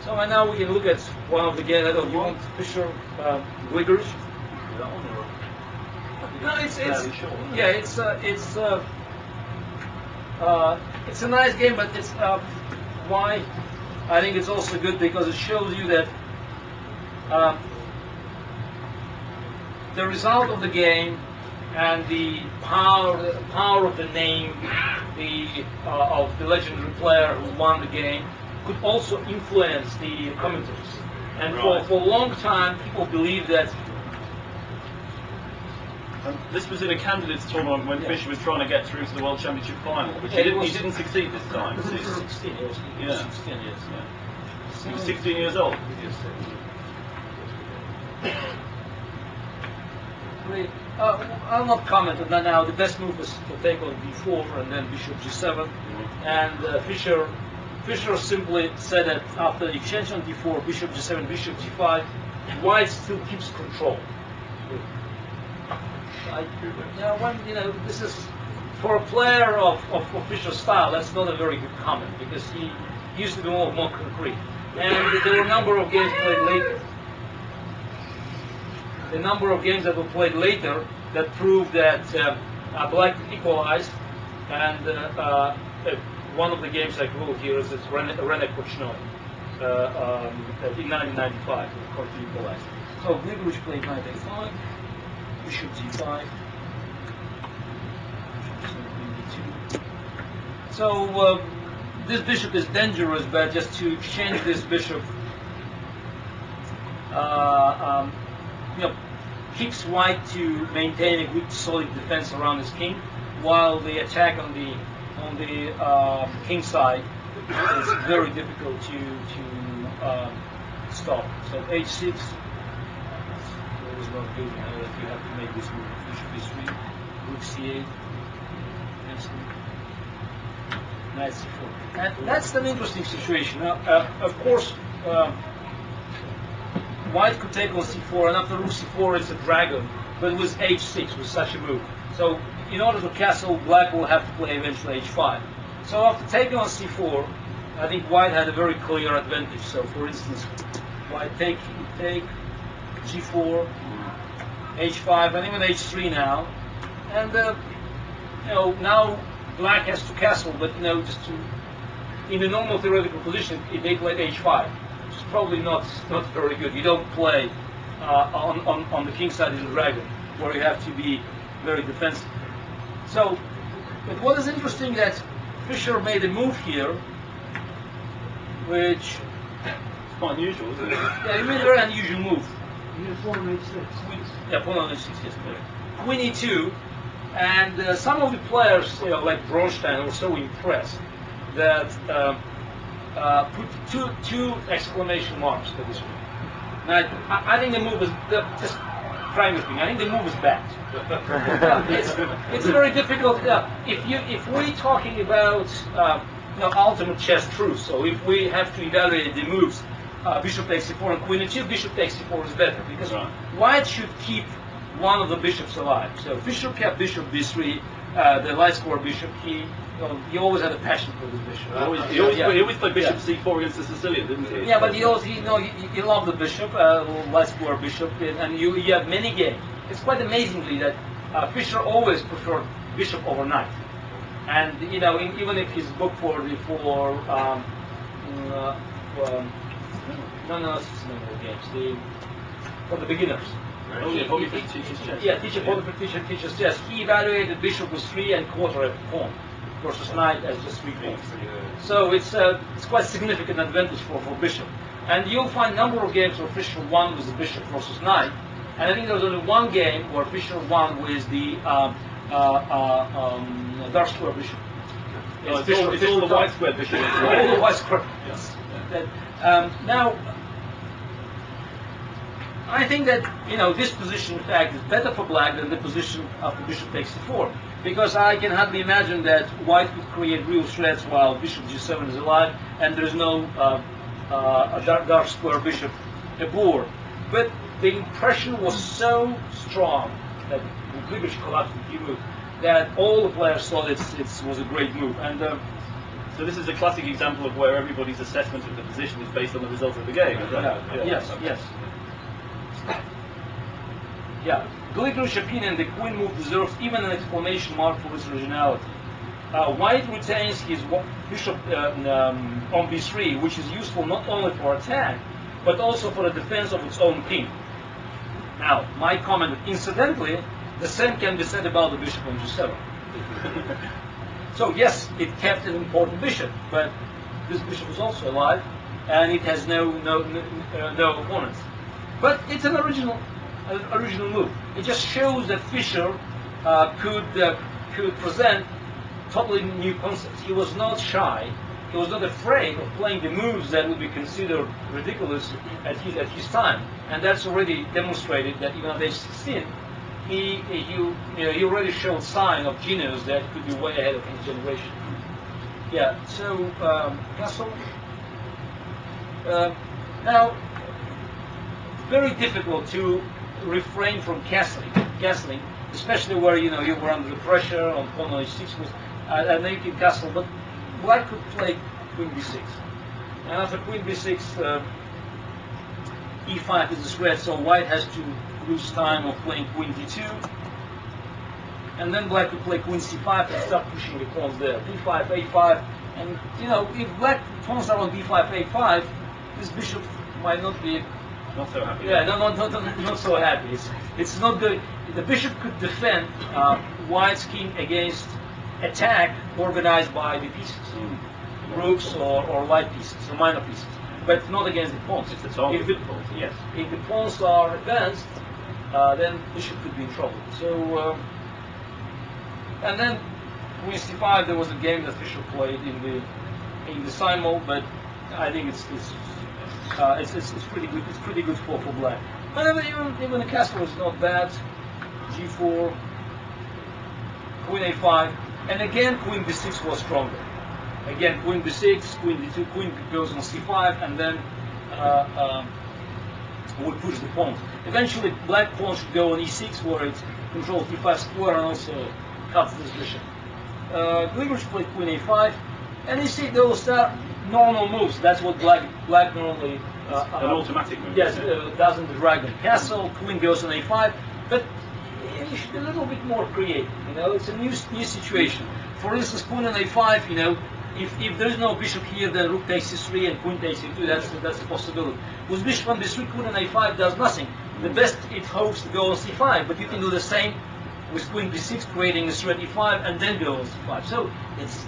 So and now we can look at one of the games. I don't know, you want Fischer Gliggers? No, it's a nice game, but it's why I think it's also good because it shows you that the result of the game and the power of the name of the legendary player who won the game could also influence the commentators. And for a long time, people believed that. This was in a candidates tournament when Fischer was trying to get through to the World Championship final, which he didn't succeed this time. He was 16 years. Yeah. 16 years. He was 16 years old. I'll not comment on that now. The best move was to take on b4 and then bishop g7. And Fischer simply said that after the exchange on d4, bishop g7, bishop g5, white still keeps control. This is for a player of Fischer's style. That's not a very good comment because he used to be more concrete. And there were a number of games played later. The number of games that were played later that proved that black equalized, and one of the games I quote here is Renek Korchnoi in 1995, of course, equalized. So Gligovic played knight a5, bishop g5, so this bishop is dangerous, but just to exchange this bishop keeps white to maintain a good solid defense around his king, while the attack on the king side is very difficult to stop. So h6 is not good. You have to make this move. Bishop e3, rook c8, knight c4. And that's an interesting situation. Now, of course, white could take on c4, and after rook c4 it's a dragon, but with h6 with such a move. So in order to castle, black will have to play eventually h5. So after taking on c4, I think white had a very clear advantage. So for instance, white take g4, h5, and even h3 now, and now black has to castle, but just to in a normal theoretical position, if they played h5. It's probably not very good. You don't play on the king side in the dragon, where you have to be very defensive. So, but what is interesting that Fischer made a move here, which it's quite unusual, isn't it? Yeah, he made a very unusual move. Pawn on h6. Pawn on h6, yes. Queen e2, and some of the players, like Bronstein, were so impressed that. Put two exclamation marks to this move. Now, I think the move is just frankly speaking. I think the move is bad. It's very difficult. If we're talking about ultimate chess truth, so if we have to evaluate the moves, bishop takes c4 and queen e2, bishop takes c4 is better because white should keep one of the bishops alive. So Fischer kept bishop b3, the light square bishop. He always had a passion for this bishop. He always played bishop c4 against the Sicilian, didn't he? Yeah, but he loved the bishop, light square bishop, and you have many games. It's quite amazingly that Fischer always preferred bishop over knight. And even if his book for games, for the beginners. Teaches chess. He evaluated bishop with 3 and quarter a pawn versus knight as just 3 pawns. So it's quite significant advantage for bishop. And you'll find a number of games where Fischer won with the bishop versus knight. And I think there was only one game where Fischer won with the dark square bishop. It's all the white square bishop. All the white square. Yes. Now, I think that this position, in fact, is better for black than the position after bishop takes c4, because I can hardly imagine that white could create real threats while bishop g7 is alive, and there is no dark square bishop aboard. But the impression was so strong that Gligovic collapsed in move that all the players thought it was a great move. And So this is a classic example of where everybody's assessment of the position is based on the result of the game. Is that? Yeah. Yes, yes. Yeah, Gligorich's opinion, the queen move deserves even an exclamation mark for its originality. White retains his bishop on b3, which is useful not only for attack, but also for the defense of its own king. Now, my comment, incidentally, the same can be said about the bishop on g7. So yes, it kept an important bishop, but this bishop is also alive, and it has no opponents. But it's an original move. It just shows that Fischer could present totally new concepts. He was not shy. He was not afraid of playing the moves that would be considered ridiculous at his time, and that's already demonstrated that even at age 16, he already showed sign of genius that could be way ahead of his generation. Yeah. So Castle. Now, very difficult to refrain from castling, especially where you were under the pressure on pawn on h6 was an naked castle. But Black could play queen b6, and after queen b6, e5 is a threat, so White has to lose time of playing queen d2, and then Black could play queen c5 and start pushing the pawns there, b5, a5, and if Black pawns are on b5, a5, this bishop might not be. Not so happy. Yeah, not so happy. It's not good. The bishop could defend White's king against attack organized by the pieces, rooks or light pieces, or minor pieces, but not against the pawns. It's the target of the pawns. Yes, if the pawns are advanced, then bishop could be in trouble. So, and then queen c5. There was a game that Fischer played in the simul, but I think it's pretty good. It's pretty good for Black. But even the castle is not bad. g4, queen a5, and again queen b6 was stronger. Again queen b6, queen d2, queen goes on c5, and then would push the pawns. Eventually, Black pawn should go on e6, where it controls d5 square and also cuts this bishop. Gligorich played queen a5, and you see those are normal moves. That's what Black normally an automatic move. Yes, doesn't drag the castle. Queen goes on a5, but you should be a little bit more creative. It's a new situation. For instance, queen on a5. If there is no bishop here, then rook takes c3 and queen takes c2. That's a possibility. With bishop on b3, queen on a5 does nothing. The best it hopes to go on c5, but you can do the same with queen b6, creating a threat e5, and then go on c5. So it's